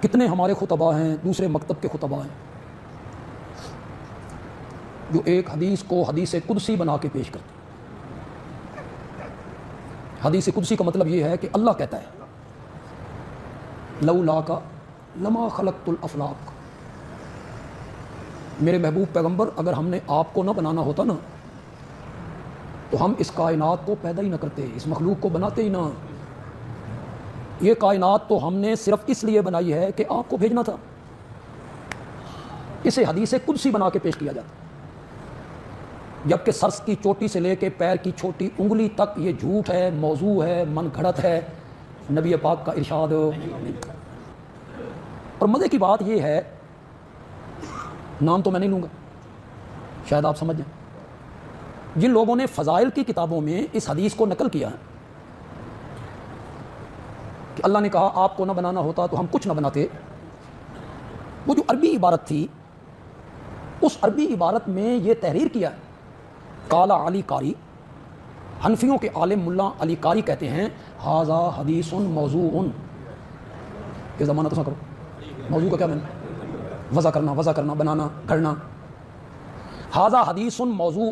کتنے ہمارے خطبہ ہیں دوسرے مکتب کے خطبہ ہیں جو ایک حدیث کو حدیث قدسی بنا کے پیش کرتے ہیں۔ حدیث قدسی کا مطلب یہ ہے کہ اللہ کہتا ہے لولا کا لما خلقت الافلاق، میرے محبوب پیغمبر اگر ہم نے آپ کو نہ بنانا ہوتا نا تو ہم اس کائنات کو پیدا ہی نہ کرتے، اس مخلوق کو بناتے ہی نہ۔ یہ کائنات تو ہم نے صرف اس لیے بنائی ہے کہ آپ کو بھیجنا تھا۔ اسے حدیث قدسی بنا کے پیش کیا جاتا، جبکہ سر کی چوٹی سے لے کے پیر کی چھوٹی انگلی تک یہ جھوٹ ہے، موضوع ہے، من گھڑت ہے، نبی پاک کا ارشاد نہیں۔ اور مزے کی بات یہ ہے، نام تو میں نہیں لوں گا، شاید آپ سمجھ جائیں، جن لوگوں نے فضائل کی کتابوں میں اس حدیث کو نقل کیا ہے کہ اللہ نے کہا آپ کو نہ بنانا ہوتا تو ہم کچھ نہ بناتے، وہ جو عربی عبارت تھی اس عربی عبارت میں یہ تحریر کیا ہے قال علی قاری، حنفیوں کے عالم ملا علی قاری کہتے ہیں ھذا حدیث موضوع، یہ زمانہ تو سا کرو، موضوع کا کیا معنی؟ وضع کرنا، بنانا، گھڑنا۔ ھذا حدیث موضوع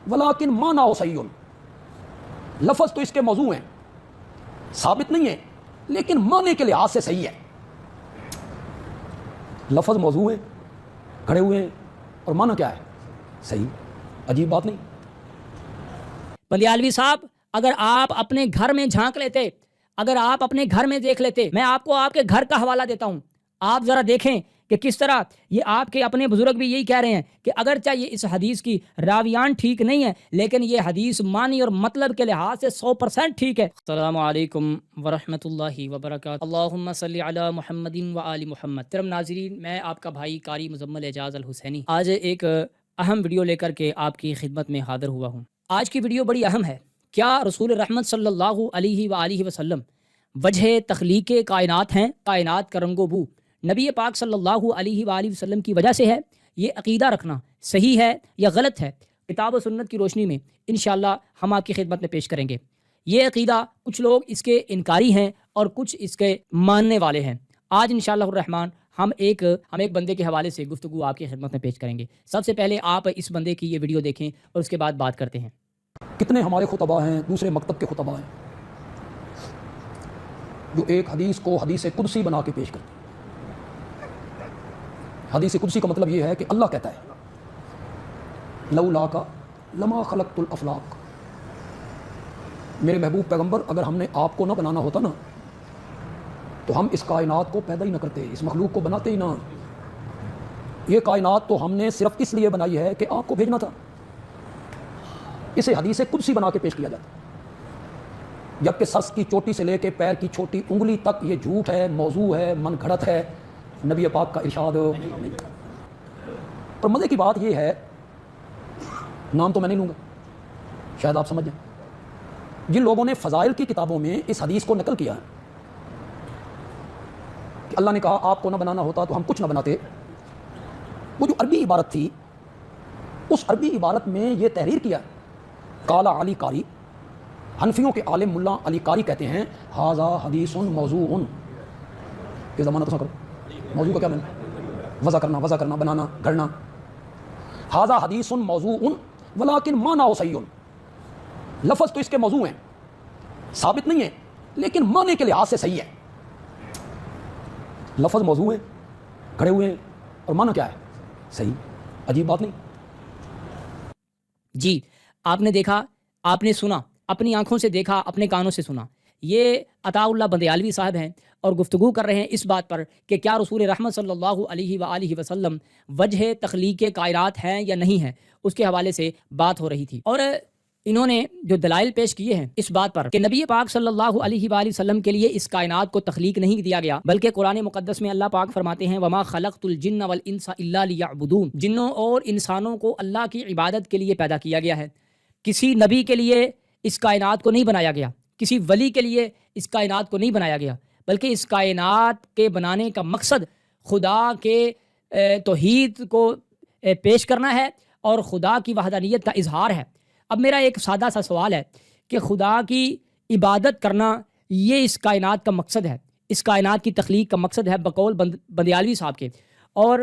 ولکن معنی صحیح، لفظ تو اس کے موضوع ہیں، ثابت نہیں ہے لیکن معنی کے لحاظ سے صحیح ہے۔ لفظ موضوع ہے، کھڑے ہوئے ہیں، اور معنی کیا ہے؟ صحیح۔ عجیب بات نہیں؟ بندیالوی صاحب، اگر آپ اپنے گھر میں جھانک لیتے، اگر آپ اپنے گھر میں دیکھ لیتے، میں آپ کو آپ کے گھر کا حوالہ دیتا ہوں، آپ ذرا دیکھیں کہ کس طرح یہ آپ کے اپنے بزرگ بھی یہی کہہ رہے ہیں کہ اگرچہ یہ اس حدیث کی راویان ٹھیک نہیں ہے لیکن یہ حدیث معنی اور مطلب کے لحاظ سے 100% ٹھیک ہے۔ السلام علیکم ورحمۃ اللہ وبرکاتہ، اللہم صلی علی محمد و آل محمد۔ محترم ناظرین، میں آپ کا بھائی قاری مزمل اعجاز الحسینی آج ایک اہم ویڈیو لے کر کے آپ کی خدمت میں حاضر ہوا ہوں۔ آج کی ویڈیو بڑی اہم ہے۔ کیا رسول رحمت صلی اللہ علیہ وآلہ وسلم وجہ تخلیق کائنات ہیں؟ کائنات کا رنگ و بو نبی پاک صلی اللہ علیہ وآلہ وسلم کی وجہ سے ہے؟ یہ عقیدہ رکھنا صحیح ہے یا غلط ہے؟ کتاب و سنت کی روشنی میں انشاءاللہ ہم آپ کی خدمت میں پیش کریں گے۔ یہ عقیدہ کچھ لوگ اس کے انکاری ہیں اور کچھ اس کے ماننے والے ہیں۔ آج انشاءاللہ الرحمن ہم ایک بندے کے حوالے سے گفتگو آپ کی خدمت میں پیش کریں گے۔ سب سے پہلے آپ اس بندے کی یہ ویڈیو دیکھیں اور اس کے بعد بات کرتے ہیں۔ کتنے ہمارے خطبہ ہیں دوسرے مکتب کے خطبہ ہیں جو ایک حدیث کو حدیث قدسی بنا کے پیش کرتے ہیں۔ حدیث قدسی کا مطلب یہ ہے کہ اللہ کہتا ہے لولا کا لما خلقت الافلاق، میرے محبوب پیغمبر اگر ہم نے آپ کو نہ بنانا ہوتا نا تو ہم اس کائنات کو پیدا ہی نہ کرتے، اس مخلوق کو بناتے ہی نہ۔ یہ کائنات تو ہم نے صرف اس لیے بنائی ہے کہ آپ کو بھیجنا تھا۔ اسے حدیث قدسی بنا کے پیش کیا جاتا، جبکہ سر کی چوٹی سے لے کے پیر کی چھوٹی انگلی تک یہ جھوٹ ہے، موضوع ہے، من گھڑت ہے، نبی پاک کا ارشاد نہیں۔ اور مزے کی بات یہ ہے، نام تو میں نہیں لوں گا، شاید آپ سمجھ جائیں، جن لوگوں نے فضائل کی کتابوں میں اس حدیث کو نقل کیا ہے کہ اللہ نے کہا آپ کو نہ بنانا ہوتا تو ہم کچھ نہ بناتے، وہ جو عربی عبارت تھی اس عربی عبارت میں یہ تحریر کیا قال علی قاری، حنفیوں کے عالم ملا علی قاری کہتے ہیں ھذا حدیث موضوع، یہ زمانہ تو سا کرو، موضوع کا کیا معنی؟ وضع کرنا، بنانا، گھڑنا۔ ھذا حدیث موضوع ولکن معنی صحیح، لفظ تو اس کے موضوع ہیں، ثابت نہیں ہے لیکن معنی کے لحاظ سے صحیح ہے۔ لفظ موضوع ہے، کھڑے ہوئے ہیں، اور معنی کیا ہے؟ صحیح۔ عجیب بات نہیں؟ جی، آپ نے دیکھا، آپ نے سنا، اپنی آنکھوں سے دیکھا، اپنے کانوں سے سنا۔ یہ عطا اللہ بندیالوی صاحب ہیں اور گفتگو کر رہے ہیں اس بات پر کہ کیا رسول رحمت صلی اللہ علیہ وآلہ وسلم وجہ تخلیق کائنات ہیں یا نہیں ہیں، اس کے حوالے سے بات ہو رہی تھی۔ اور انہوں نے جو دلائل پیش کیے ہیں اس بات پر کہ نبی پاک صلی اللہ علیہ وآلہ وسلم کے لیے اس کائنات کو تخلیق نہیں دیا گیا، بلکہ قرآن مقدس میں اللہ پاک فرماتے ہیں وما خلقت الجن والانس الا لیعبدون، جنوں اور انسانوں کو اللہ کی عبادت کے لیے پیدا کیا گیا ہے۔ کسی نبی کے لیے اس کائنات کو نہیں بنایا گیا، کسی ولی کے لیے اس کائنات کو نہیں بنایا گیا، بلکہ اس کائنات کے بنانے کا مقصد خدا کے توحید کو پیش کرنا ہے اور خدا کی وحدانیت کا اظہار ہے۔ اب میرا ایک سادہ سا سوال ہے کہ خدا کی عبادت کرنا یہ اس کائنات کا مقصد ہے، اس کائنات کی تخلیق کا مقصد ہے بقول بندیالوی صاحب کے، اور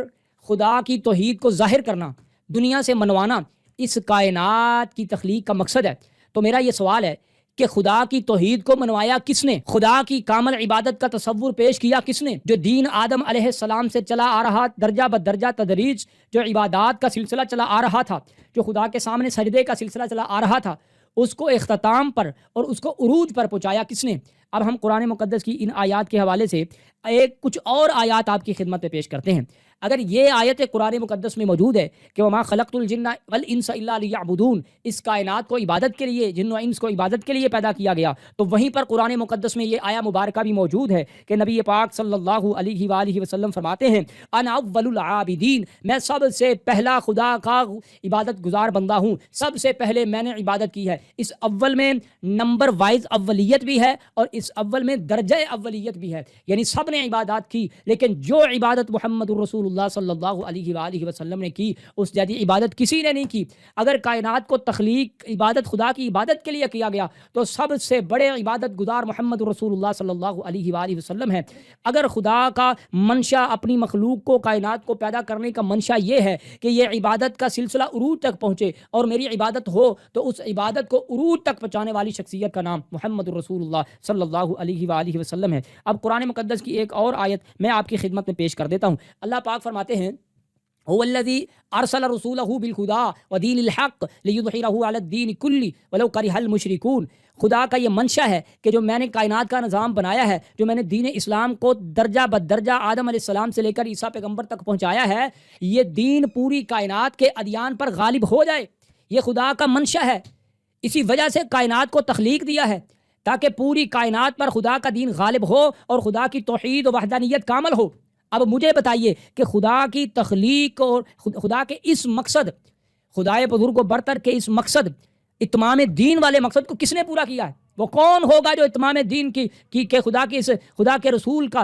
خدا کی توحید کو ظاہر کرنا، دنیا سے منوانا اس کائنات کی تخلیق کا مقصد ہے۔ تو میرا یہ سوال ہے کہ خدا کی توحید کو منوایا کس نے؟ خدا کی کامل عبادت کا تصور پیش کیا کس نے؟ جو دین آدم علیہ السلام سے چلا آ رہا، درجہ بدرجہ تدریج جو عبادات کا سلسلہ چلا آ رہا تھا، جو خدا کے سامنے سجدے کا سلسلہ چلا آ رہا تھا، اس کو اختتام پر اور اس کو عروج پر پہنچایا کس نے؟ اب ہم قرآن مقدس کی ان آیات کے حوالے سے کچھ اور آیات آپ کی خدمت میں پیش کرتے ہیں۔ اگر یہ آیت قرآن مقدس میں موجود ہے کہ وما خلقت الجن والانس الا لیعبدون، اس کائنات کو عبادت کے لیے، جن و انس کو عبادت کے لیے پیدا کیا گیا، تو وہیں پر قرآن مقدس میں یہ آیا مبارکہ بھی موجود ہے کہ نبی پاک صلی اللہ علیہ وآلہ وسلم فرماتے ہیں انا اول العابدین، میں سب سے پہلا خدا کا عبادت گزار بندہ ہوں، سب سے پہلے میں نے عبادت کی ہے۔ اس اول میں نمبر وائز اولیت بھی ہے اور اس اول میں درجہ اولیت بھی ہے، یعنی سب نے عبادات کی، لیکن جو عبادت محمد رسول اللہ صلی اللہ علیہ وآلہ وسلم نے کی، اس جیسی عبادت کسی نے نہیں کی۔ اگر کائنات کو تخلیق عبادت خدا کی عبادت کے لیے کیا گیا تو سب سے بڑے عبادت گزار محمد رسول اللہ صلی اللہ علیہ وآلہ وسلم ہے۔ اگر خدا کا منشا اپنی مخلوق کو، کائنات کو پیدا کرنے کا منشا یہ ہے کہ یہ عبادت کا سلسلہ عروج تک پہنچے اور میری عبادت ہو، تو اس عبادت کو عروج تک پہنچانے والی شخصیت کا نام محمد رسول اللہ صلی اللہ علیہ وآلہ وسلم ہے۔ اب قرآن مقدس کی ایک اور آیت میں آپ کی خدمت میں پیش کر دیتا ہوں۔ اللہ پاک فرماتے ہیں هو الذي ارسل رسوله بالهدى ودين الحق ليظهره على الدين كله ولو كره المشركون۔ خدا کا یہ منشا ہے کہ جو میں نے کائنات کا نظام بنایا ہے، جو میں نے دین اسلام کو درجہ بدرجہ آدم علیہ السلام سے لے کر عیسیٰ پیغمبر تک پہنچایا ہے، یہ دین پوری کائنات کے ادیان پر غالب ہو جائے، یہ خدا کا منشا ہے۔ اسی وجہ سے کائنات کو تخلیق دیا ہے تاکہ پوری کائنات پر خدا کا دین غالب ہو اور خدا کی توحید و وحدانیت کامل ہو۔ اب مجھے بتائیے کہ خدا کی تخلیق اور خدا کے اس مقصد، خدائے بزرگ و برتر کے اس مقصد، اتمام دین والے مقصد کو کس نے پورا کیا ہے؟ وہ کون ہوگا جو اتمام دین کی خدا کے رسول کا،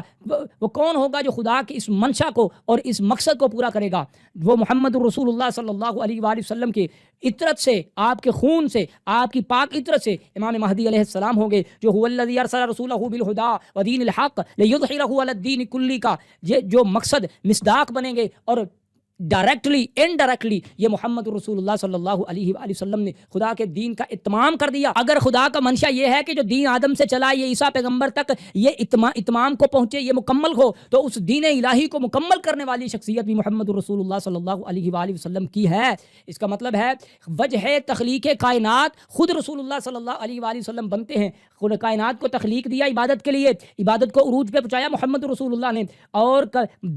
وہ کون ہوگا جو خدا کے اس منشا کو اور اس مقصد کو پورا کرے گا؟ وہ محمد رسول اللہ صلی اللہ علیہ وآلہ وسلم کی عطرت سے، آپ کے خون سے، آپ کی پاک عطرت سے امام مہدی علیہ السلام ہوں گے، جو هو الذی ارسل رسولہ بالہدی ودین الحق لیظہرہ علی الدین کلہ کا جو مقصد مصداق بنیں گے، اور ڈائریکٹلی انڈائریکٹلی یہ محمد رسول اللہ صلی اللہ علیہ وآلہ وسلم نے خدا کے دین کا اتمام کر دیا۔ اگر خدا کا منشا یہ ہے کہ جو دین آدم سے چلا یہ عیسیٰ پیغمبر تک یہ اتمام کو پہنچے، یہ مکمل ہو، تو اس دین الہی کو مکمل کرنے والی شخصیت بھی محمد رسول اللہ صلی اللہ علیہ وآلہ وسلم کی ہے۔ اس کا مطلب ہے وجہ تخلیق کائنات خود رسول اللہ صلی اللہ علیہ وآلہ وسلم بنتے ہیں۔ خود کائنات کو تخلیق دیا عبادت کے لیے، عبادت کو عروج پہ پہنچایا محمد رسول اللہ نے، اور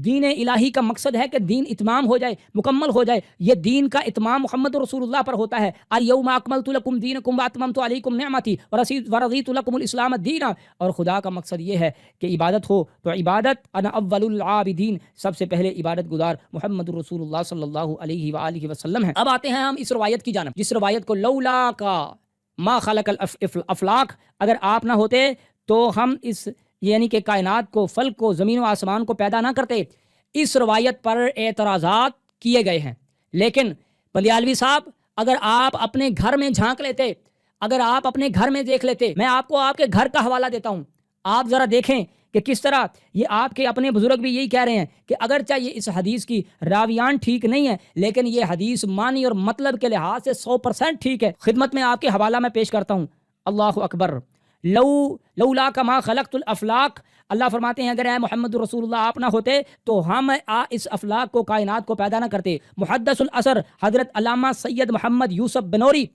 دین الہی کا مقصد ہے کہ دین اتمام ہو جائے، مکمل ہو جائے۔ یہ دین کا اتمام محمد رسول اللہ پر ہوتا ہے۔ الیوم اکملت لکم دینکم واتممت علیکم نعمتی ورضیت لکم الاسلام دینا۔ اور خدا کا مقصد یہ ہے کہ عبادت ہو تو عبادت انا اول العابدین، سب سے پہلے عبادت گزار محمد رسول اللہ صلی اللہ علیہ وآلہ وسلم ہے۔ اب آتے ہیں ہم اس روایت کی جانب، جس روایت کو لولا کا ما خلق الافلاق، اگر آپ نہ ہوتے تو ہم اس یعنی کہ کائنات کو، فلک کو، زمین و آسمان کو پیدا نہ کرتے۔ اس روایت پر اعتراضات کیے گئے ہیں، لیکن بندیالوی صاحب اگر آپ اپنے گھر میں جھانک لیتے، اگر آپ اپنے گھر میں دیکھ لیتے، میں آپ کو آپ کے گھر کا حوالہ دیتا ہوں، آپ ذرا دیکھیں کہ کس طرح یہ آپ کے اپنے بزرگ بھی یہی کہہ رہے ہیں کہ اگرچہ یہ اس حدیث کی راویان ٹھیک نہیں ہے، لیکن یہ حدیث معنی اور مطلب کے لحاظ سے 100% ٹھیک ہے۔ خدمت میں آپ کے حوالہ میں پیش کرتا ہوں۔ اللہ اکبر۔ لولا کما خلقت الافلاق، اللہ فرماتے ہیں اگر اے محمد رسول اللہ آپ نہ ہوتے تو ہم اس افلاق کو، کائنات کو پیدا نہ کرتے۔ محدث العصر حضرت علامہ سید محمد یوسف بنوری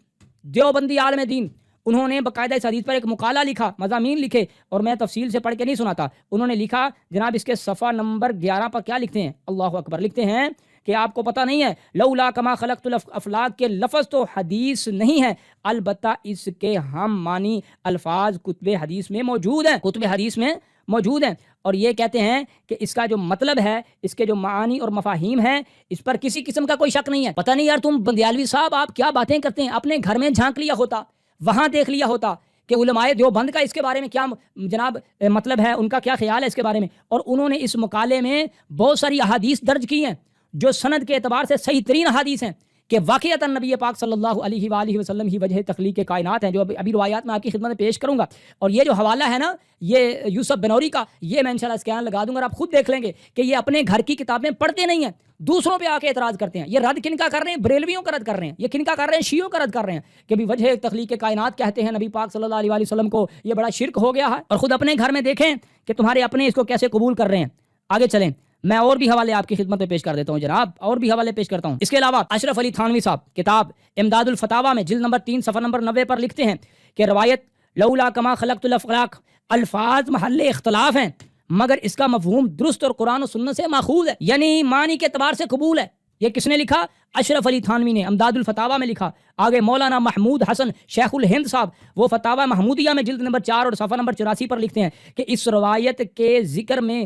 دیوبندی عالم دین، انہوں نے باقاعدہ اس حدیث پر ایک مقالہ لکھا، مضامین لکھے، اور میں تفصیل سے پڑھ کے نہیں سناتا۔ انہوں نے لکھا جناب اس کے صفحہ نمبر 11 پر کیا لکھتے ہیں؟ اللہ اکبر۔ لکھتے ہیں کہ آپ کو پتہ نہیں ہے لولا کما خلقت الافلاق کے لفظ تو حدیث نہیں ہے، البتہ اس کے ہم معنی الفاظ کتب حدیث میں موجود ہیں، کتب حدیث میں موجود ہیں، اور یہ کہتے ہیں کہ اس کا جو مطلب ہے، اس کے جو معانی اور مفاہیم ہیں، اس پر کسی قسم کا کوئی شک نہیں ہے۔ پتہ نہیں یار تم بندیالوی صاحب آپ کیا باتیں کرتے ہیں، اپنے گھر میں جھانک لیا ہوتا، وہاں دیکھ لیا ہوتا کہ علماء دیوبند کا اس کے بارے میں کیا جناب مطلب ہے، ان کا کیا خیال ہے اس کے بارے میں، اور انہوں نے اس مقالے میں بہت ساری احادیث درج کی ہیں جو سند کے اعتبار سے صحیح ترین احادیث ہیں۔ کہ واقعتاً نبی پاک صلی اللہ علیہ وآلہ وسلم ہی وجہ تخلیق کائنات ہیں، جو ابھی روایات میں آپ کی خدمت میں پیش کروں گا. اور یہ جو حوالہ ہے نا یہ یوسف بنوری کا، یہ میں انشاءاللہ اسکین لگا دوں گا اور آپ خود دیکھ لیں گے کہ یہ اپنے گھر کی کتابیں پڑھتے نہیں ہیں، دوسروں پہ آ کے اعتراض کرتے ہیں. یہ رد کن کا کر رہے ہیں؟ بریلویوں کا رد کر رہے ہیں. یہ کن کا کر رہے ہیں؟ شیعوں کا رد کر رہے ہیں کہ بھی وجہ تخلیق کائنات کہتے ہیں نبی پاک صلی اللہ علیہ وآلہ وسلم کو، یہ بڑا شرک ہو گیا ہے. اور خود اپنے گھر میں دیکھیں کہ تمہارے اپنے اس کو کیسے قبول کر رہے ہیں. آگے چلیں، میں اور بھی حوالے آپ کی خدمت میں پیش کر دیتا ہوں جناب، اور بھی حوالے پیش کرتا ہوں. اس کے علاوہ اشرف علی تھانوی صاحب کتاب امداد الفتاوا میں جلد نمبر 3 صفحہ نمبر 90 پر لکھتے ہیں کہ روایت لولا کما خلقت الافلاق الفاظ محل اختلاف ہیں، مگر اس کا مفہوم درست اور قرآن و سنت سے ماخوذ ہے، یعنی معنی کے اعتبار سے قبول ہے. یہ کس نے لکھا؟ اشرف علی تھانوی نے امداد الفتاوا میں لکھا. آگے مولانا محمود حسن شیخ الہند صاحب وہ فتاوا محمودیہ میں جلد نمبر 4 اور صفحہ نمبر 84 پر لکھتے ہیں کہ اس روایت کے ذکر میں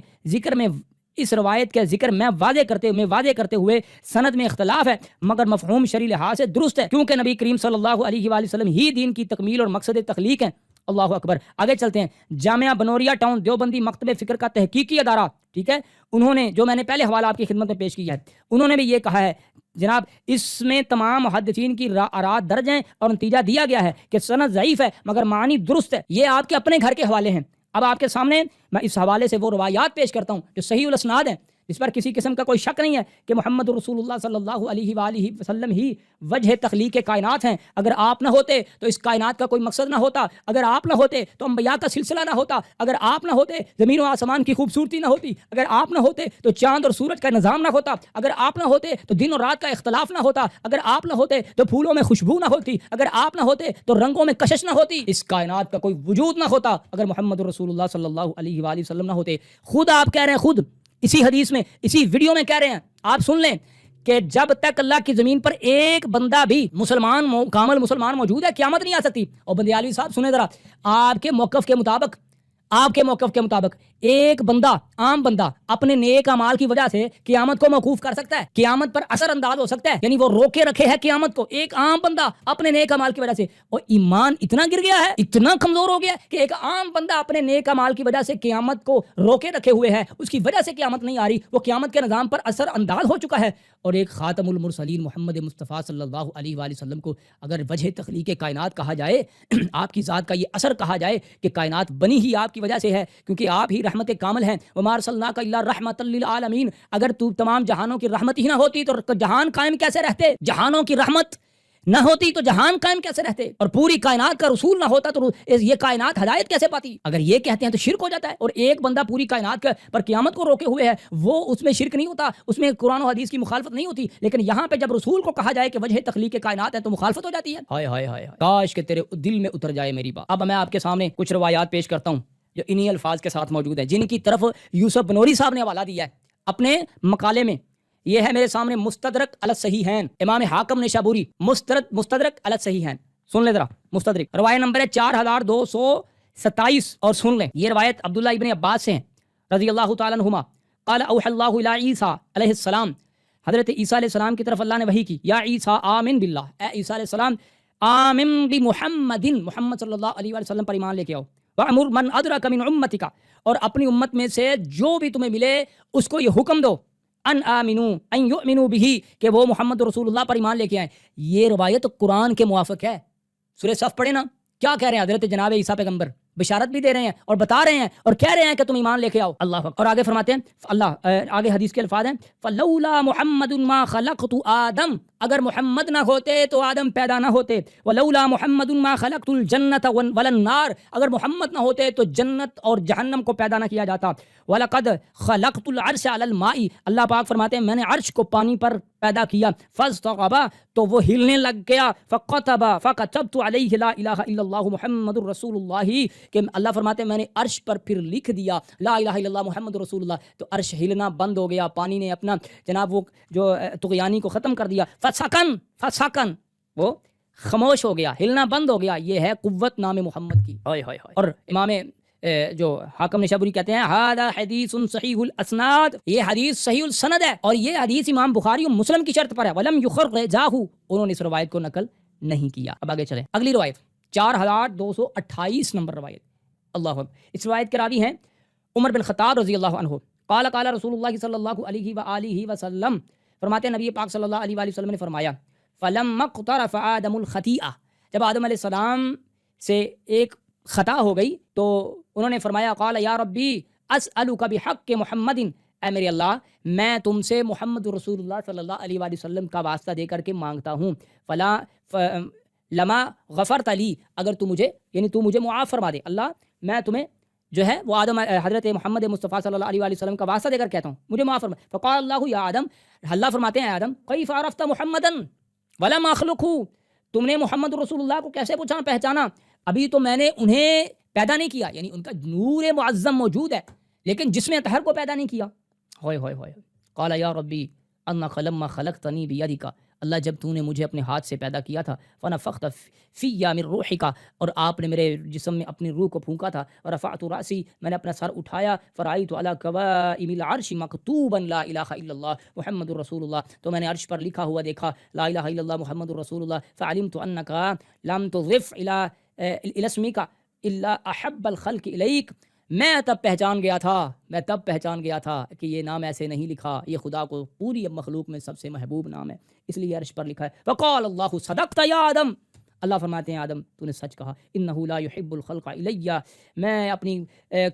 واضح کرتے ہوئے سند میں اختلاف ہے، مگر مفہوم شرعی لحاظ سے درست ہے، کیونکہ نبی کریم صلی اللہ علیہ وآلہ وسلم ہی دین کی تکمیل اور مقصد تخلیق ہیں. اللہ اکبر. آگے چلتے ہیں. جامعہ بنوریا ٹاؤن دیوبندی مکتب فکر کا تحقیقی ادارہ، ٹھیک ہے، انہوں نے جو میں نے پہلے حوالہ آپ کی خدمت میں پیش کیا ہے، انہوں نے بھی یہ کہا ہے جناب اس میں تمام محدثین کی آراء درج ہیں اور نتیجہ دیا گیا ہے کہ سند ضعیف ہے مگر معنی درست ہے. یہ آپ کے اپنے گھر کے حوالے ہیں. اب آپ کے سامنے میں اس حوالے سے وہ روایات پیش کرتا ہوں جو صحیح الاسناد ہیں، جس پر کسی قسم کا کوئی شک نہیں ہے کہ محمد رسول اللہ صلی اللہ علیہ وآلہ وسلم ہی وجہ تخلیق کائنات ہیں. اگر آپ نہ ہوتے تو اس کائنات کا کوئی مقصد نہ ہوتا، اگر آپ نہ ہوتے تو انبیاء کا سلسلہ نہ ہوتا، اگر آپ نہ ہوتے زمین و آسمان کی خوبصورتی نہ ہوتی، اگر آپ نہ ہوتے تو چاند اور سورج کا نظام نہ ہوتا، اگر آپ نہ ہوتے تو دن اور رات کا اختلاف نہ ہوتا، اگر آپ نہ ہوتے تو پھولوں میں خوشبو نہ ہوتی، اگر آپ نہ ہوتے تو رنگوں میں کشش نہ ہوتی، اس کائنات کا کوئی وجود نہ ہوتا اگر محمد رسول اللہ صلی اللہ علیہ وآلہ وسلم نہ ہوتے. خود آپ کہہ رہے ہیں، خود اسی حدیث میں اسی ویڈیو میں کہہ رہے ہیں، آپ سن لیں کہ جب تک اللہ کی زمین پر ایک بندہ بھی کامل مسلمان موجود ہے قیامت نہیں آ سکتی. اور بندیالوی صاحب سنیں ذرا، آپ کے موقف کے مطابق ایک بندہ، عام بندہ اپنے نیک اعمال کی وجہ سے قیامت کو موقوف کر سکتا ہے، قیامت پر اثر انداز ہو سکتا ہے، یعنی وہ روکے رکھے ہے قیامت کو ایک عام بندہ اپنے نیک اعمال کی وجہ سے. اور ایمان اتنا گر گیا ہے، اتنا کمزور ہو گیا ہے کہ ایک عام بندہ اپنے نیک اعمال کی وجہ سے قیامت کو روکے رکھے ہوئے ہے، اس کی وجہ سے قیامت نہیں آ رہی، وہ قیامت کے نظام پر اثر انداز ہو چکا ہے. اور ایک خاتم المرسلین محمد مصطفیٰ صلی اللہ علیہ وآلہ وسلم کو اگر وجہ تخلیق کائنات کہا جائے، آپ کی ذات کا یہ اثر کہا جائے کہ کائنات بنی ہی آپ کی وجہ سے ہے، کیونکہ آپ ہی رحمت کامل ہیں. وما ارسلناک الا رحمۃ للعالمین. اگر تو تمام جہانوں کی رحمت ہی نہ ہوتی تو جہان قائم کیسے رہتے؟ جہانوں کی رحمت نہ ہوتی تو جہان قائم کیسے رہتے؟ اور پوری کائنات کا رسول نہ ہوتا تو یہ کائنات ہدایت کیسے پاتی؟ اگر یہ کہتے ہیں تو شرک ہو جاتا ہے. اور ایک بندہ پوری کائنات پر قیامت کو روکے ہوئے ہے، وہ اس میں شرک نہیں ہوتا، اس میں قرآن و حدیث کی مخالفت نہیں ہوتی. لیکن یہاں پہ جب رسول کو کہا جائے کہ وجہ تخلیق کائنات ہے تو مخالفت ہو جاتی ہے. ہائے ہائے ہائے، کاش کہ تیرے دل میں اتر جائے میری بات. اب میں آپ کے سامنے کچھ روایات پیش کرتا ہوں جو انہی الفاظ کے ساتھ موجود ہیں، جن کی طرف یوسف بنوری صاحب نے حوالہ دیا ہے اپنے مقالے میں. یہ ہے میرے سامنے مستدرک علی الصحیحین، امام حاکم نشابوری، مستدرک علی الصحیحین. سن لیں ذرا مستدرک، روایت نمبر ہے 4227. اور سن لیں یہ روایت عبداللہ ابن عباس سے ہیں رضی اللہ تعالیٰ عنہما. قال اوحى اللہ الی عیسیٰ علیہ السلام. حضرت عیسیٰ علیہ السلام کی طرف اللہ نے وحی کی، یا عیسیٰ آمن باللہ، اے عیسیٰ علیہ السلام آمن بمحمد، محمد صلی اللہ علیہ وسلم پر ایمان لے کے آؤ. وَأْمُرْ مَنْ أَدْرَكَ مِنْ أُمَّتِكَ، اور اپنی امت میں سے جو بھی تمہیں ملے اس کو یہ حکم دو، ان یؤمنوا بہ، کہ وہ محمد رسول اللہ پر ایمان لے کے آئیں. یہ روایت قرآن کے موافق ہے. سورہ صف پڑھے نا، کیا کہہ رہے ہیں حضرت جناب عیسیٰ پیغمبر؟ بشارت بھی دے رہے ہیں اور بتا رہے ہیں اور کہہ رہے ہیں کہ تم ایمان لے کے آؤ. اللہ. اور آگے فرماتے ہیں آگے حدیث کے الفاظ ہیں فلولا محمد ما خلقت آدم، اگر محمد نہ ہوتے تو آدم پیدا نہ ہوتے. ولولا محمد ما خلقت الجنت ولا النار، اگر محمد نہ ہوتے تو جنت اور جہنم کو پیدا نہ کیا جاتا. ولقد خلقت العرش علی الماء، اللہ پاک فرماتے ہیں میں نے عرش کو پانی پر پیدا کیا. فاستغب، تو وہ ہلنے لگ گیا. فكتبت علیہ لا الہ الا اللہ محمد الرسول اللہ، کہ اللہ فرماتے ہیں میں نے عرش پر پھر لکھ دیا لا الہ الا اللہ محمد رسول اللہ. تو عرش ہلنا بند ہو گیا، پانی نے اپنا جناب وہ جو طغیانی کو ختم کر دیا. فسکن، وہ خاموش ہو گیا، ہلنا بند ہو گیا. یہ ہے قوت نام محمد کی. اور امام جو حاکم نشابوری کہتے ہیں ھذا حدیث صحیح الاسناد، یہ حدیث صحیح السند ہے اور یہ حدیث امام بخاری و مسلم کی شرط پر ہے. ولم یخرجہ، انہوں نے اس روایت کو نقل نہیں کیا. اب آگے چلیں، اگلی روایت 4228 نمبر روایت. اللہ اکبر. اس روایت کے راوی ہیں عمر بن خطاب رضی اللہ عنہ. قال قال رسول اللہ صلی اللہ علیہ وآلہ وسلم، فرماتے ہیں نبی پاک صلی اللہ علیہ وآلہ وسلم نے فرمایا فلما اقترف آدم الخطیئہ، جب آدم علیہ السلام سے ایک خطا ہو گئی تو انہوں نے فرمایا قال یا ربی اسألک بحق محمد، اے میرے اللہ میں تم سے محمد رسول اللہ صلی اللہ علیہ وآلہ وسلم کا واسطہ دے کر کے مانگتا ہوں، لما غفرت لی، اگر تو مجھے یعنی تو مجھے معاف فرما دے، اللہ میں تمہیں جو ہے وہ آدم حضرت محمد مصطفیٰ صلی اللہ علیہ وآلہ وسلم کا واسطہ دے کر کہتا ہوں مجھے معاف فرما۔ فقال اللہ یا آدم، اللہ فرماتے ہیں آدم کیف عرفت محمدا ولم اخلقہ، تم نے محمد رسول اللہ کو کیسے پہچانا، ابھی تو میں نے انہیں پیدا نہیں کیا، یعنی ان کا نور معظم موجود ہے لیکن جسم اطہر کو پیدا نہیں کیا۔ ہوئے ہوئے ہوئے قال یا ربی انک لما خلقتنی بیدک، اللہ جب تو نے مجھے اپنے ہاتھ سے پیدا کیا تھا، فنفخت فی من روحک، اور آپ نے میرے جسم میں اپنی روح کو پھونکا تھا، ورفعت رأسی، میں نے اپنا سر اٹھایا، فرأیت علی قوائم العرش مکتوبا لا الہ الا اللہ محمد رسول اللہ، تو میں نے عرش پر لکھا ہوا دیکھا لا الہ الا اللہ محمد رسول اللہ، فعلمت انک لم تضف الی اسمک الا احب الخلق الیک، میں تب پہچان گیا تھا کہ یہ نام ایسے نہیں لکھا، یہ خدا کو پوری مخلوق میں سب سے محبوب نام ہے، اس لیے عرش پر لکھا ہے۔ وقال اللہ صدقت یا آدم، اللہ فرماتے ہیں آدم تو نے سچ کہا، انہ لا یحب الخلق الی، میں اپنی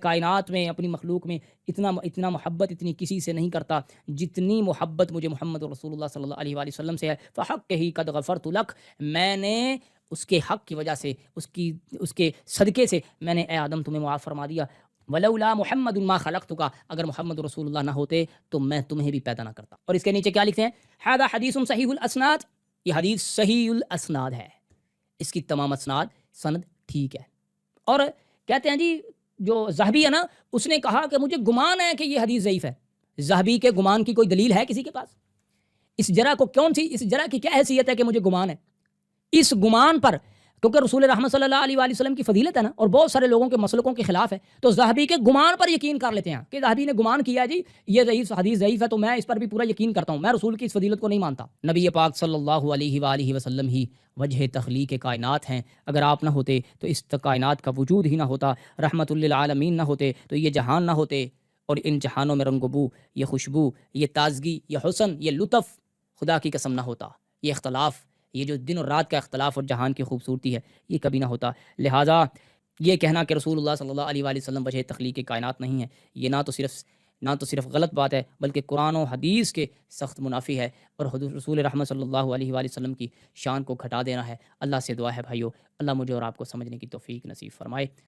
کائنات میں اپنی مخلوق میں اتنا محبت اتنی کسی سے نہیں کرتا جتنی محبت مجھے محمد رسول اللہ صلی اللہ علیہ وآلہ وسلم سے ہے، فحق ہی قد غفرت لک، میں نے اس کے حق کی وجہ سے اس کے صدقے سے میں نے اے آدم تمہیں معاف فرما دیا، ولولا محمد ما خلقتک، اگر محمد رسول اللہ نہ ہوتے تو میں تمہیں بھی پیدا نہ کرتا۔ اور اس کے نیچے کیا لکھتے ہیں، ھذا حدیث صحیح الاسناد، یہ حدیث صحیح الاسناد ہے، اس کی تمام اسناد سند ٹھیک ہے۔ اور کہتے ہیں جی جو ذہبی ہے نا، اس نے کہا کہ مجھے گمان ہے کہ یہ حدیث ضعیف ہے۔ ذہبی کے گمان کی کوئی دلیل ہے کسی کے پاس؟ اس جرح کو اس جرح کی کیا حیثیت ہے کہ مجھے گمان ہے؟ اس گمان پر، کیونکہ رسول رحمت صلی اللہ علیہ وآلہ وسلم کی فضیلت ہے نا، اور بہت سارے لوگوں کے مسلکوں کے خلاف ہے، تو ذہبی کے گمان پر یقین کر لیتے ہیں کہ ذہبی نے گمان کیا جی یہ حدیث ضعیف ہے تو میں اس پر بھی پورا یقین کرتا ہوں، میں رسول کی اس فضیلت کو نہیں مانتا۔ نبی پاک صلی اللہ علیہ وآلہ وسلم ہی وجہ تخلیق کائنات ہیں، اگر آپ نہ ہوتے تو اس کائنات کا وجود ہی نہ ہوتا، رحمت للعالمین نہ ہوتے تو یہ جہان نہ ہوتے، اور ان جہانوں میں رنگ و بو، یہ خوشبو، یہ تازگی، یہ حسن، یہ لطف خدا کی قسم نہ ہوتا، یہ اختلاف، یہ جو دن اور رات کا اختلاف اور جہان کی خوبصورتی ہے یہ کبھی نہ ہوتا۔ لہٰذا یہ کہنا کہ رسول اللہ صلی اللہ علیہ وآلہ وسلم وجہ تخلیق کائنات نہیں ہے، یہ نہ تو صرف غلط بات ہے بلکہ قرآن و حدیث کے سخت منافی ہے، اور حضور رسول رحمت صلی اللہ علیہ وآلہ وسلم کی شان کو گھٹا دینا ہے۔ اللہ سے دعا ہے بھائیو، اللہ مجھے اور آپ کو سمجھنے کی توفیق نصیب فرمائے۔